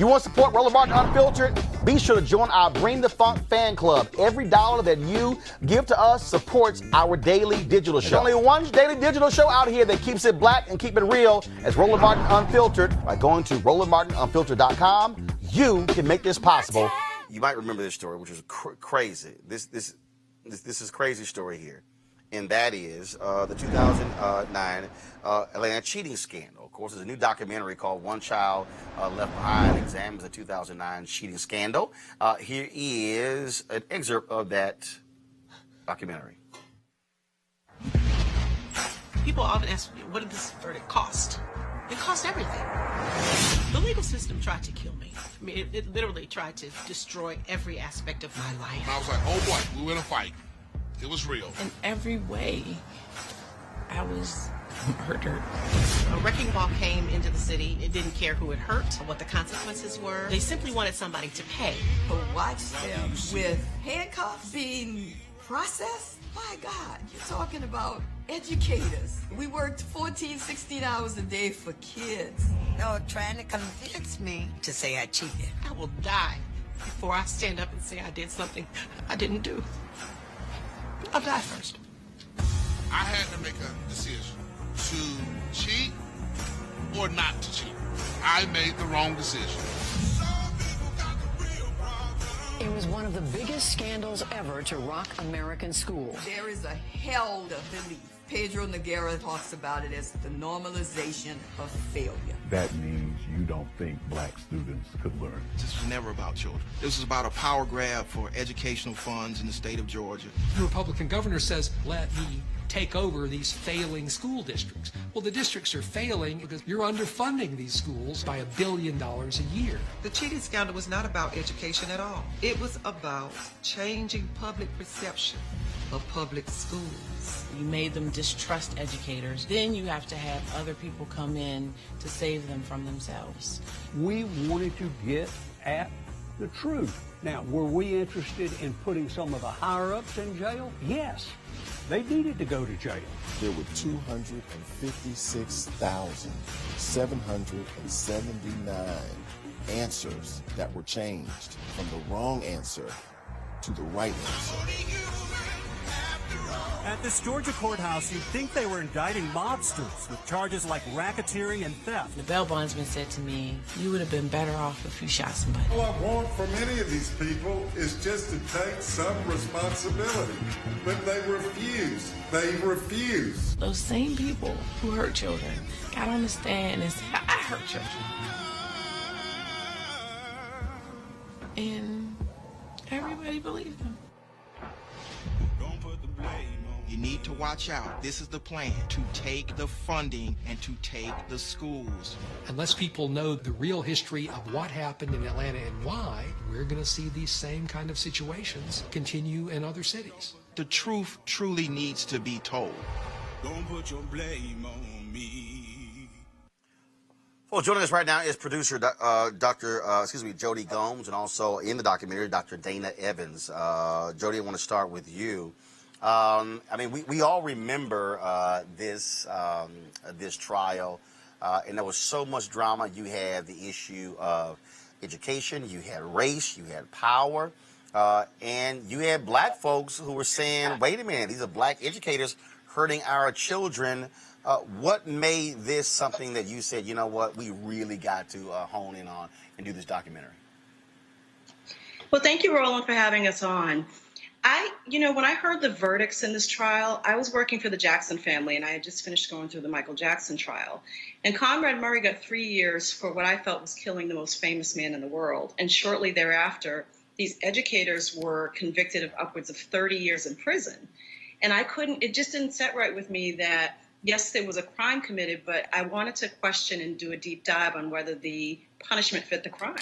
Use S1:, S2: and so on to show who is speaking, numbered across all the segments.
S1: You want to support Roland Martin Unfiltered? Be sure to join our Bring the Funk fan club. Every dollar that you give to us supports our daily digital show. There's only one daily digital show out here that keeps it black and keep it real as Roland Martin Unfiltered. By going to RolandMartinUnfiltered.com, you can make this possible. You might remember this story, which is crazy. This is crazy story here. And that is the 2009 Atlanta cheating scandal. Of course, there's a new documentary called One Child Left Behind, examines the 2009 cheating scandal. Here is an excerpt of that documentary.
S2: People often ask me, what did this verdict cost? It cost everything. The legal system tried to kill me. I mean, it literally tried to destroy every aspect of my life.
S3: And I was like, oh boy, we were in a fight. It was real.
S2: In every way, I was murdered. A wrecking ball came into the city. It didn't care who it hurt, what the consequences were. They simply wanted somebody to pay.
S4: To watch them with handcuffs being processed? My God, you're talking about educators. We worked 14, 16 hours a day for kids.
S5: You're trying to convince me to say I cheated.
S2: I will die before I stand up and say I did something I didn't do. I'll die first.
S3: I had to make a decision to cheat or not to cheat. I made the wrong decision.
S6: It was one of the biggest scandals ever to rock American schools.
S4: There is a held belief. Pedro Noguera talks about it as the normalization of failure.
S7: That means you don't think black students could learn.
S8: This was never about children. This was about a power grab for educational funds in the state of Georgia.
S9: The Republican governor says, let me take over these failing school districts. Well, the districts are failing because you're underfunding these schools by $1 billion a year.
S10: The cheating scandal was not about education at all. It was about changing public perception of public schools.
S11: You made them distrust educators. Then you have to have other people come in to save them from themselves.
S12: We wanted to get at the truth. Now, were we interested in putting some of the higher-ups in jail? Yes. They needed to go to jail.
S13: There were 256,779 answers that were changed from the wrong answer to the right answer.
S14: At this Georgia courthouse, you'd think they were indicting mobsters with charges like racketeering and theft.
S11: The bail bondsman said to me, you would have been better off if you shot somebody.
S15: All I want from any of these people is just to take some responsibility. But they refuse. They refuse.
S11: Those same people who hurt children got on the stand and said, I hurt children. And everybody believed them.
S8: You need to watch out. This is the plan, to take the funding and to take the schools.
S9: Unless people know the real history of what happened in Atlanta and why, we're going to see these same kind of situations continue in other cities.
S8: The truth truly needs to be told.
S3: Don't put your blame on me.
S1: Well, joining us right now is producer Jodi Gomes, and also in the documentary, Dr. Dana Evans. Jodi, I want to start with you. I mean, we all remember this trial, and there was so much drama. You had the issue of education, you had race, you had power, and you had black folks who were saying, wait a minute, these are black educators hurting our children. What made this something that you said, you know what, we really got to hone in on and do this documentary?
S16: Well, thank you, Roland, for having us on. When I heard the verdicts in this trial, I was working for the Jackson family, and I had just finished going through the Michael Jackson trial. And Conrad Murray got 3 years for what I felt was killing the most famous man in the world. And shortly thereafter, these educators were convicted of upwards of 30 years in prison. And it just didn't set right with me that, yes, there was a crime committed, but I wanted to question and do a deep dive on whether the punishment fit the crime.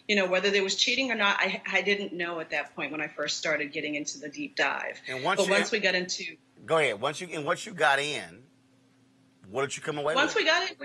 S16: Whether there was cheating or not, I didn't know at that point when I first started getting into the deep dive.
S1: And once we got into... Go ahead. Once you got in, What did you come away
S16: Once
S1: with?
S16: we got it,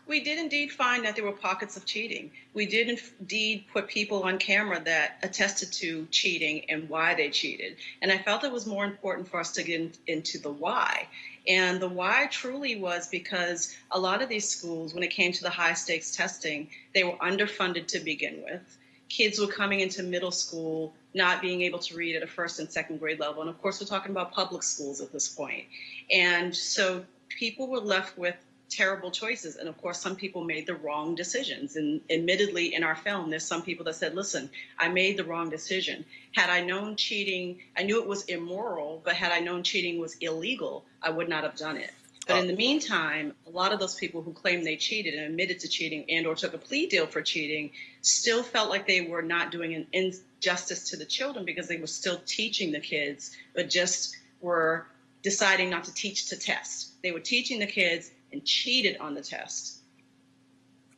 S16: we did indeed find that there were pockets of cheating. We did indeed put people on camera that attested to cheating and why they cheated. And I felt it was more important for us to get into the why. And the why truly was because a lot of these schools, when it came to the high stakes testing, they were underfunded to begin with. Kids were coming into middle school not being able to read at a first and second grade level. And of course, we're talking about public schools at this point. And so people were left with terrible choices. And of course, some people made the wrong decisions. And admittedly, in our film, there's some people that said, listen, I made the wrong decision. Had I known cheating, I knew it was immoral, but had I known cheating was illegal, I would not have done it. But in the meantime, a lot of those people who claimed they cheated and admitted to cheating and or took a plea deal for cheating still felt like they were not doing an injustice to the children because they were still teaching the kids, but just were deciding not to teach to test. They were teaching the kids and cheated on the test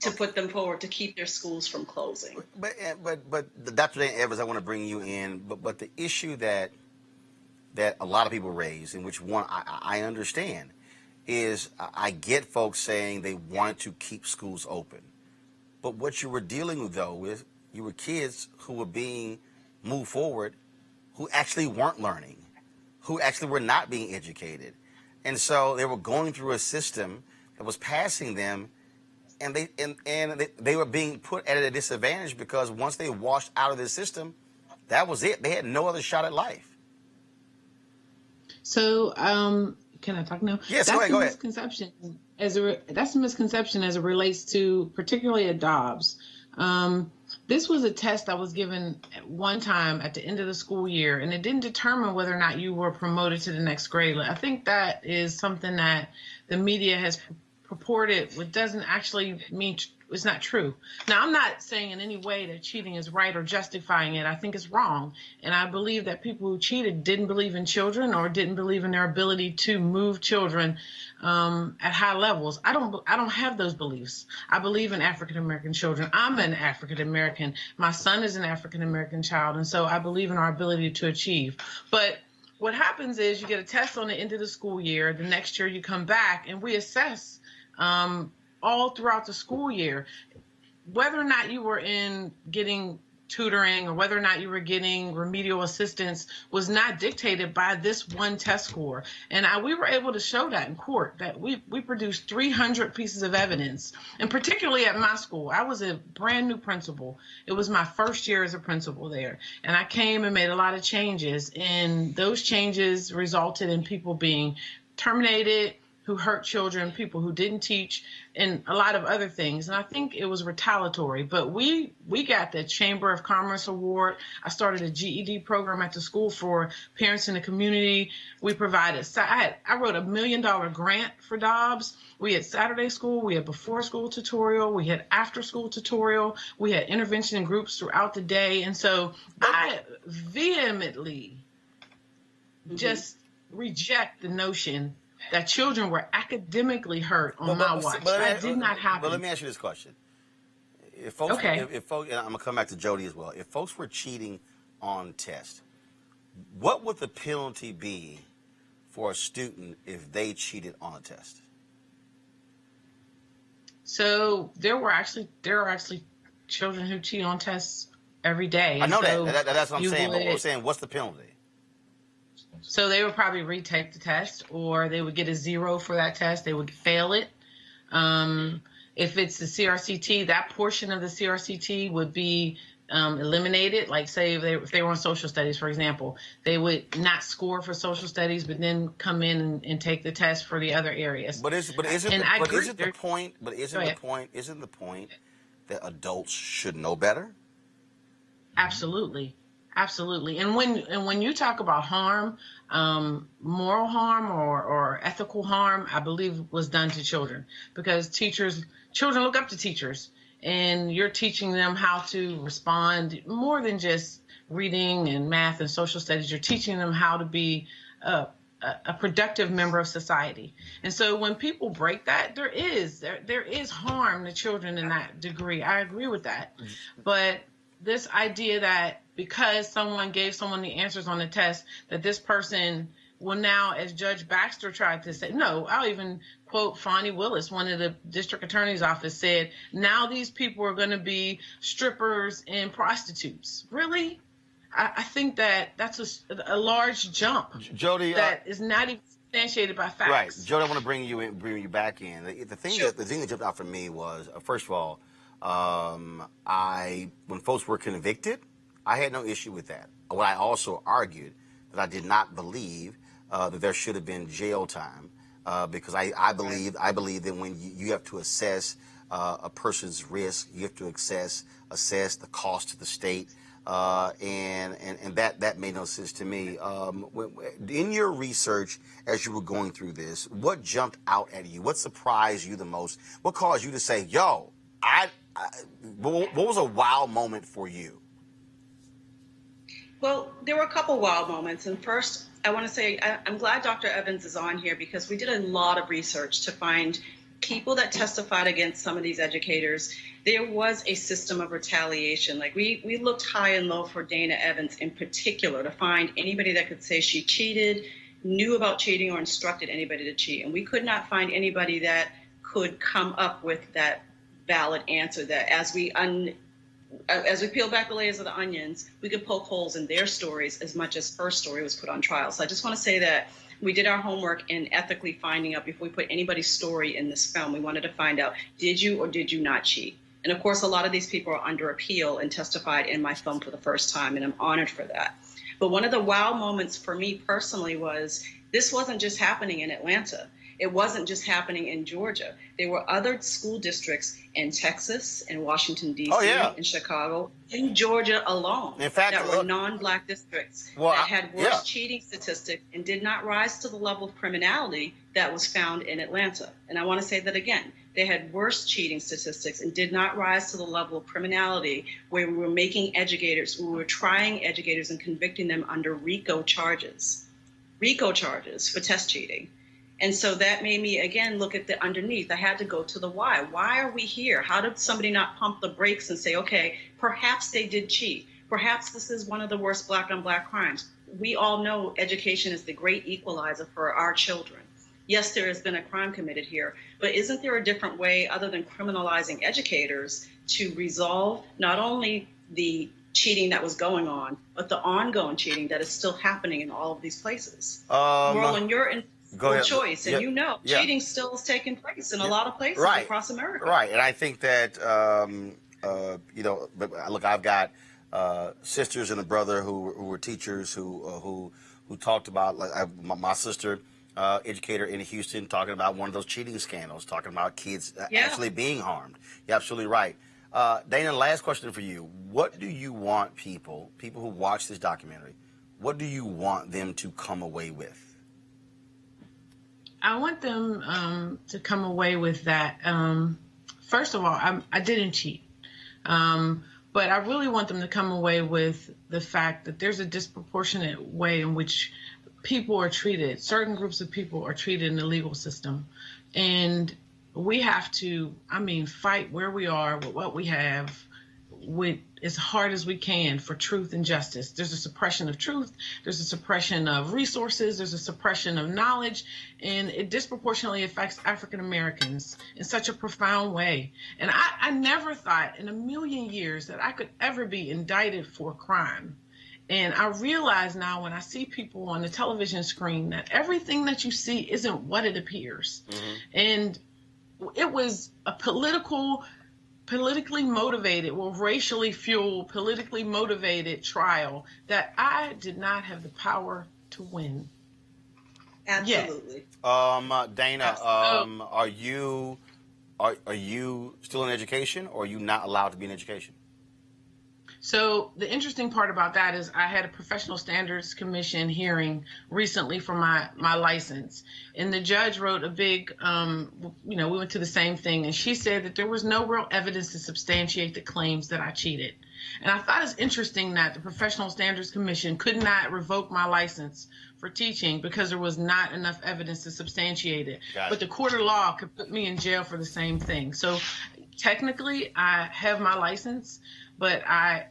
S16: to put them forward to keep their schools from closing.
S1: But Dr. Dana Evans, I want to bring you in. But the issue that a lot of people raise, in which one I understand, is I get folks saying they wanted to keep schools open. But what you were dealing with, though, is you were kids who were being moved forward who actually weren't learning, who actually were not being educated. And so they were going through a system that was passing them, and they were being put at a disadvantage because once they washed out of the system, that was it. They had no other shot at life.
S11: So, can I talk now?
S1: Yes,
S11: that's
S1: go ahead.
S11: Misconception that's a misconception as it relates to particularly at Dobbs. This was a test that was given at one time at the end of the school year, and it didn't determine whether or not you were promoted to the next grade. I think that is something that the media has purported, which doesn't actually mean it's not true. Now, I'm not saying in any way that cheating is right or justifying it. I think it's wrong. And I believe that people who cheated didn't believe in children or didn't believe in their ability to move children at high levels. I don't have those beliefs. I believe in African-American children. I'm an African-American. My son is an African-American child. And so I believe in our ability to achieve. But what happens is you get a test on the end of the school year. The next year you come back and we assess all throughout the school year, whether or not you were in getting tutoring or whether or not you were getting remedial assistance was not dictated by this one test score. And we were able to show that in court, that we produced 300 pieces of evidence. And particularly at my school, I was a brand new principal. It was my first year as a principal there. And I came and made a lot of changes. And those changes resulted in people being terminated, who hurt children, people who didn't teach, and a lot of other things. And I think it was retaliatory. But we got the Chamber of Commerce Award. I started a GED program at the school for parents in the community. We provided, I wrote $1 million grant for Dobbs. We had Saturday school, we had before school tutorial, we had after school tutorial, we had intervention in groups throughout the day. And so I vehemently just reject the notion that children were academically hurt on my watch. That did not happen.
S1: But let me ask you this question. If folks, if folks, and I'm going to come back to Jodi as well. If folks were cheating on tests, what would the penalty be for a student if they cheated on a test?
S11: So there are actually children who cheat on tests every day.
S1: I know that. That's what I'm saying. But I'm saying, what's the penalty?
S11: So they would probably retake the test, or they would get a 0 for that test. They would fail it. If it's the CRCT, that portion of the CRCT would be eliminated. Like, say if they were on social studies, for example, they would not score for social studies, but then come in and take the test for the other areas.
S1: Isn't the point that adults should know better?
S11: Absolutely. Absolutely. And when you talk about harm, moral harm or ethical harm, I believe was done to children, because children look up to teachers, and you're teaching them how to respond more than just reading and math and social studies. You're teaching them how to be a productive member of society. And so when people break that, there is harm to children in that degree. I agree with that. But this idea that because someone gave someone the answers on the test, that this person well, now, as Judge Baxter tried to say, no, I'll even quote Fonnie Willis, one of the district attorney's office, said, now these people are going to be strippers and prostitutes. Really? I think that's a large jump.
S1: Jodi,
S11: that is not even substantiated by facts.
S1: Right, Jodi, I want to bring you back in. The thing that jumped out for me was, first of all, when folks were convicted, I had no issue with that. What I also argued that I did not believe that there should have been jail time because I believe that when you have to assess a person's risk, you have to assess the cost to the state. And that made no sense to me. In your research, as you were going through this, what jumped out at you? What surprised you the most? What caused you to say, "Yo, what was a wow moment for you?"
S16: Well, there were a couple wow moments, and first, I want to say I'm glad Dr. Evans is on here because we did a lot of research to find people that testified against some of these educators. There was a system of retaliation. Like we looked high and low for Dana Evans in particular to find anybody that could say she cheated, knew about cheating, or instructed anybody to cheat. And we could not find anybody that could come up with that valid answer that as we peel back the layers of the onions, we could poke holes in their stories as much as her story was put on trial. So I just want to say that we did our homework in ethically finding out before we put anybody's story in this film. We wanted to find out, did you or did you not cheat? And of course, a lot of these people are under appeal and testified in my film for the first time, and I'm honored for that. But one of the wow moments for me personally was this wasn't just happening in Atlanta. It wasn't just happening in Georgia. There were other school districts in Texas, in Washington, D.C., in Chicago, in Georgia alone,
S1: in fact,
S16: that were non-black districts that had worse cheating statistics and did not rise to the level of criminality that was found in Atlanta. And I want to say that again. They had worse cheating statistics and did not rise to the level of criminality where we were trying educators and convicting them under RICO charges for test cheating. And so that made me, again, look at the underneath. I had to go to the why. Why are we here? How did somebody not pump the brakes and say, okay, perhaps they did cheat. Perhaps this is one of the worst black on black crimes. We all know education is the great equalizer for our children. Yes, there has been a crime committed here, but isn't there a different way other than criminalizing educators to resolve not only the cheating that was going on, but the ongoing cheating that is still happening in all of these places? Roland, you're in school choice, and cheating still is taking place in a lot of places across America.
S1: Right, and I think that, but look, I've got sisters and a brother who were teachers who talked about, like my sister, educator in Houston, talking about one of those cheating scandals, talking about kids actually being harmed. You're absolutely right. Dana, last question for you. What do you want people who watch this documentary, what do you want them to come away with?
S11: I want them to come away with that. First of all, I didn't cheat. But I really want them to come away with the fact that there's a disproportionate way in which people are treated. Certain groups of people are treated in the legal system. And we have to, fight where we are with what we have with as hard as we can for truth and justice. There's a suppression of truth. There's a suppression of resources. There's a suppression of knowledge. And it disproportionately affects African Americans in such a profound way. And I never thought in a million years that I could ever be indicted for a crime. And I realize now when I see people on the television screen that everything that you see isn't what it appears. Mm-hmm. And it was a politically motivated, racially fueled, politically motivated trial that I did not have the power to win.
S16: Absolutely.
S1: Dana, are you still in education, or are you not allowed to be in education?
S11: So the interesting part about that is I had a Professional Standards Commission hearing recently for my license, and the judge wrote a big, we went to the same thing, and she said that there was no real evidence to substantiate the claims that I cheated. And I thought it's interesting that the Professional Standards Commission could not revoke my license for teaching because there was not enough evidence to substantiate it. But the court of law could put me in jail for the same thing. So technically I have my license, but I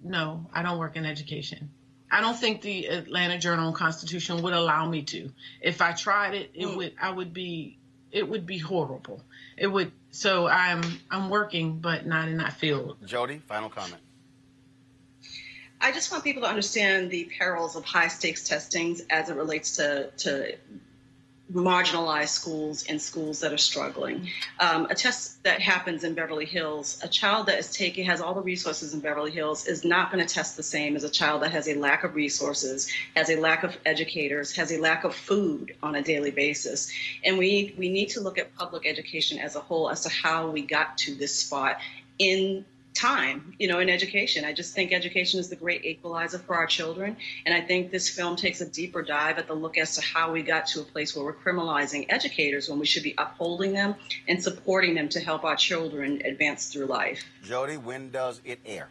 S11: don't work in education. I don't think the Atlanta Journal-Constitution would allow me to. If I tried it, it would be horrible. It would. So I'm working, but not in that field.
S1: Jodi, final comment.
S16: I just want people to understand the perils of high-stakes testings as it relates to marginalized schools and schools that are struggling. A test that happens in Beverly Hills, a child that has all the resources in Beverly Hills is not going to test the same as a child that has a lack of resources, has a lack of educators, has a lack of food on a daily basis. And we need to look at public education as a whole as to how we got to this spot in time, in education. I just think education is the great equalizer for our children. And I think this film takes a deeper dive at the look as to how we got to a place where we're criminalizing educators when we should be upholding them and supporting them to help our children advance through life.
S1: Jodi, when does it air?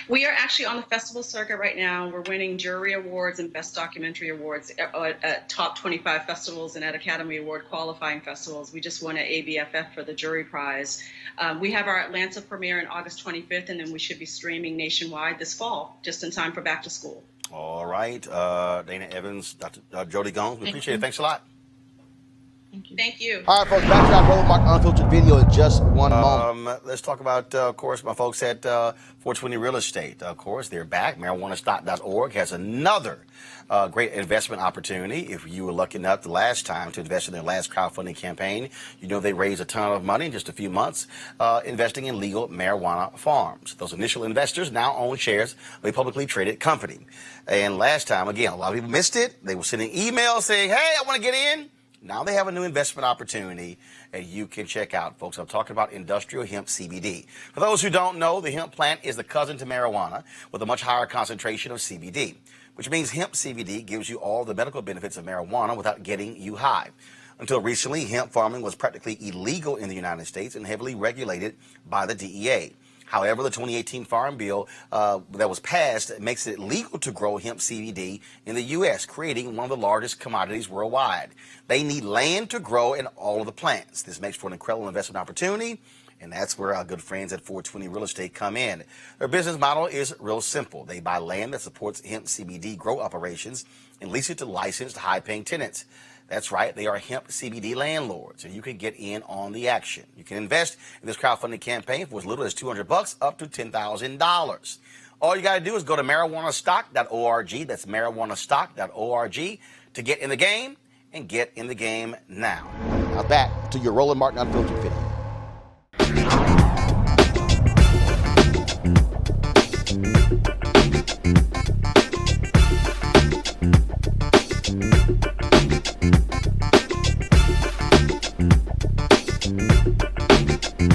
S16: We are actually on the festival circuit right now. We're winning jury awards and best documentary awards at top 25 festivals and at Academy Award qualifying festivals. We just won at ABFF for the jury prize. We have our Atlanta premiere on August 25th, and then we should be streaming nationwide this fall, just in time for back to school.
S1: All right. Dana Evans, Dr. Jodi Gomes, we appreciate it. Thanks a lot.
S16: Thank you.
S1: All right, folks, back to our Roland Martin Unfiltered video in just one moment. Let's talk about, of course, my folks at 420 Real Estate. Of course, they're back. MarijuanaStock.org has another great investment opportunity. If you were lucky enough the last time to invest in their last crowdfunding campaign, you know they raised a ton of money in just a few months investing in legal marijuana farms. Those initial investors now own shares of a publicly traded company. And last time, again, a lot of people missed it. They were sending emails saying, hey, I want to get in. Now they have a new investment opportunity that you can check out, folks. I'm talking about industrial hemp CBD. For those who don't know, the hemp plant is the cousin to marijuana with a much higher concentration of CBD, which means hemp CBD gives you all the medical benefits of marijuana without getting you high. Until recently, hemp farming was practically illegal in the United States and heavily regulated by the DEA. However, the 2018 Farm Bill that was passed makes it legal to grow hemp CBD in the U.S., creating one of the largest commodities worldwide. They need land to grow in all of the plants. This makes for an incredible investment opportunity, and that's where our good friends at 420 Real Estate come in. Their business model is real simple. They buy land that supports hemp CBD grow operations and lease it to licensed high-paying tenants. That's right, they are hemp CBD landlords, and you can get in on the action. You can invest in this crowdfunding campaign for as little as $200 up to $10,000. All you got to do is go to marijuanastock.org. That's marijuanastock.org to get in the game, and get in the game now. Now back to your Roland Martin Unfiltered video.